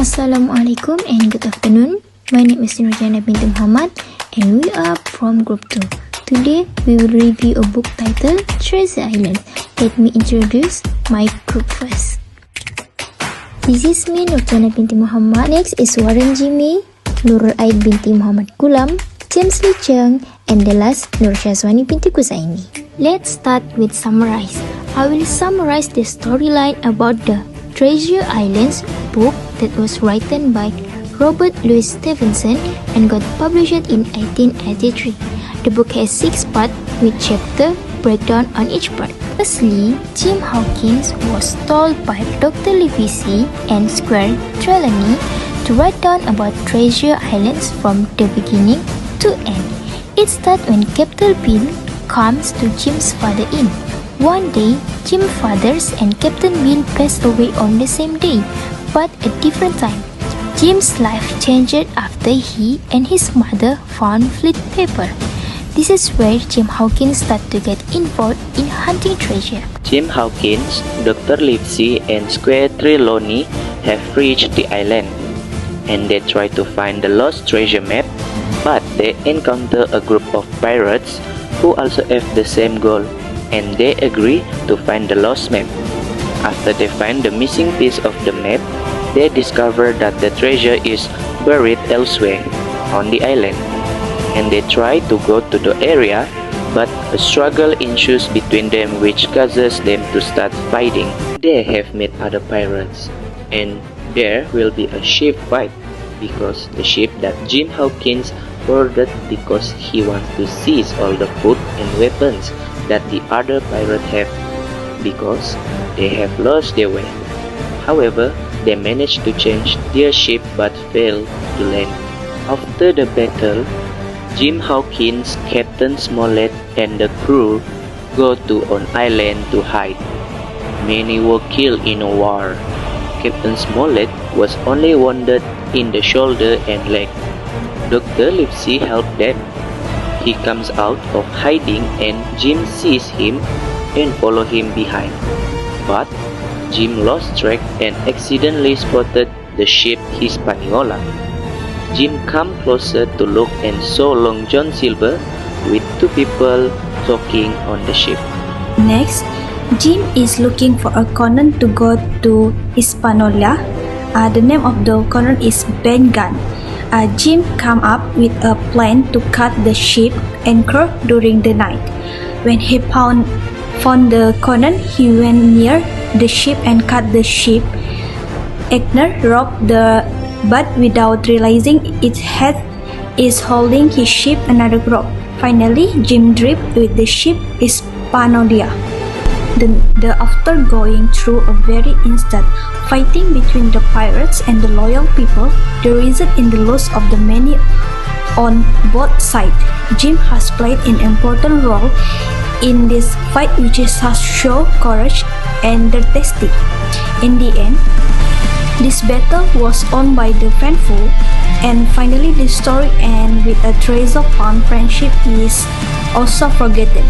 Assalamualaikum and good afternoon. My name is Nurjana binti Muhammad and we are from Group 2. Today we will review a book titled Treasure Island. Let me introduce my group first. This is me, Nurjana binti Muhammad. Next is Warren Jimmy, Nurul Aid binti Muhammad Gulam, James Lee Cheng, and the last Nur Syazwani binti Kusaini. Let's start with summarize. I will summarize the storyline about the Treasure Islands book that was written by Robert Louis Stevenson and got published in 1883. The book has 6 parts with chapter breakdown on each part. Firstly, Jim Hawkins was told by Dr. Livesey and Squire Trelawney to write down about Treasure Islands from the beginning to end. It starts when Captain Bill comes to Jim's father in. One day, Jim's fathers and Captain Bill pass away on the same day, but at different time. Jim's life changed after he and his mother found flint paper. This is where Jim Hawkins started to get involved in hunting treasure. Jim Hawkins, Dr. Livesey, and Squire Trelawney have reached the island, and they try to find the lost treasure map, but they encounter a group of pirates who also have the same goal, and they agree to find the lost map. After they find the missing piece of the map, they discover that the treasure is buried elsewhere on the island, and they try to go to the area, but a struggle ensues between them which causes them to start fighting. They have met other pirates, and there will be a ship fight because the ship that Jim Hawkins boarded because he wants to seize all the food and weapons that the other pirates have because they have lost their way. However, they managed to change their ship but failed to land. After the battle, Jim Hawkins, Captain Smollett, and the crew go to an island to hide. Many were killed in a war. Captain Smollett was only wounded in the shoulder and leg. Dr. Livesey helped them. He comes out of hiding and Jim sees him and follows him behind. But Jim lost track and accidentally spotted the ship Hispaniola. Jim came closer to look and saw Long John Silver with 2 people talking on the ship. Next, Jim is looking for a canoe to go to Hispaniola. The name of the canoe is Ben Gunn. Jim came up with a plan to cut the ship anchor during the night. When he found the canoe, he went near the ship and cut the ship anchor rope but without realizing its head is holding his ship another rope. Finally, Jim drifted with the ship Hispaniola. After going through a very instant fighting between the pirates and the loyal people, the reason in the loss of the many on both sides. Jim has played an important role in this fight which has shown courage and dexterity. In the end, this battle was won by the faithful, and finally the story ends with a treasure found. Friendship is also forgotten.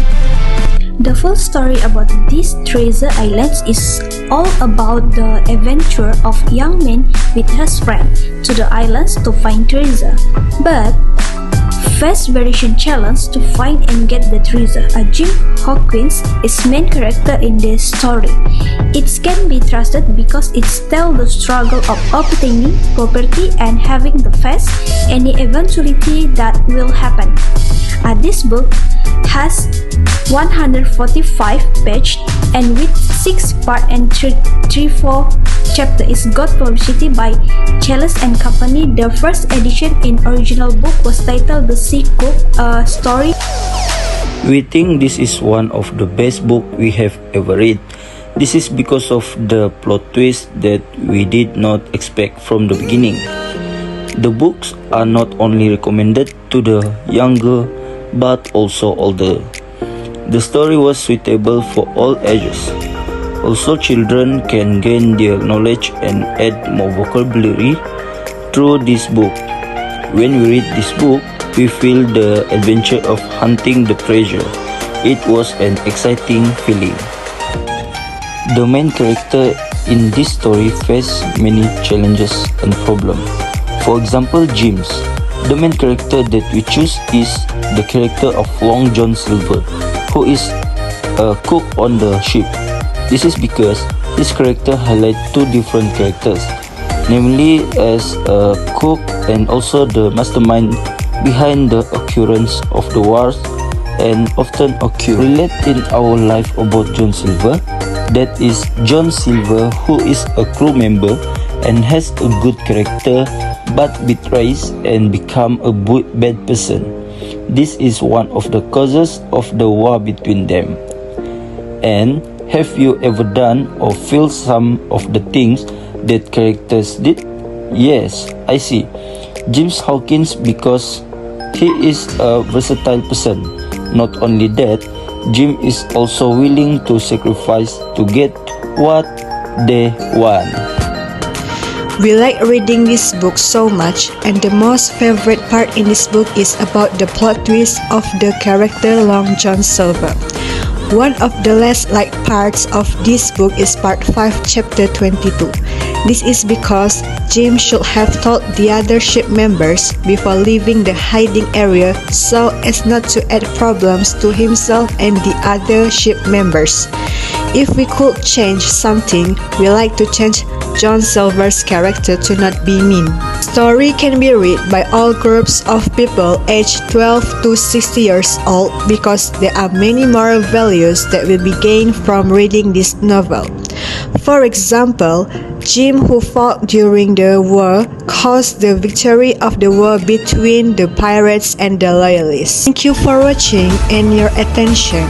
The full story about these treasure islands is all about the adventure of young man with his friend to the islands to find treasure, but face variation challenge to find and get the treasure. Jim Hawkins is main character in this story. It can be trusted because it tells the struggle of obtaining property and having to face any eventuality that will happen. This book has 145 pages and with 6 parts and 3-4 chapters. Is got publicity by Chalice and Company. The first edition in original book was titled The Sea Cook Story. We think this is one of the best books we have ever read. This is because of the plot twist that we did not expect from the beginning. The books are not only recommended to the younger but also older. The story was suitable for all ages. Also, children can gain their knowledge and add more vocabulary through this book. When we read this book, we feel the adventure of hunting the treasure. It was an exciting feeling. The main character in this story face many challenges and problems. For example, James. The main character that we choose is the character of Long John Silver, who is a cook on the ship. This is because this character highlights two different characters, namely as a cook and also the mastermind behind the occurrence of the wars and often occur relate in our life about John Silver. That is John Silver, who is a crew member and has a good character but betrays and become a bad person. This is one of the causes of the war between them. And have you ever done or feel some of the things that characters did? Yes, I see. James Hawkins, because he is a versatile person. Not only that, Jim is also willing to sacrifice to get what they want. We like reading this book so much, and the most favorite part in this book is about the plot twist of the character Long John Silver. One of the less liked parts of this book is part 5, chapter 22. This is because Jim should have told the other ship members before leaving the hiding area so as not to add problems to himself and the other ship members. If we could change something, we like to change John Silver's character to not be mean. Story can be read by all groups of people aged 12 to 60 years old because there are many moral values that will be gained from reading this novel. For example, Jim, who fought during the war, caused the victory of the war between the pirates and the loyalists. Thank you for watching and your attention.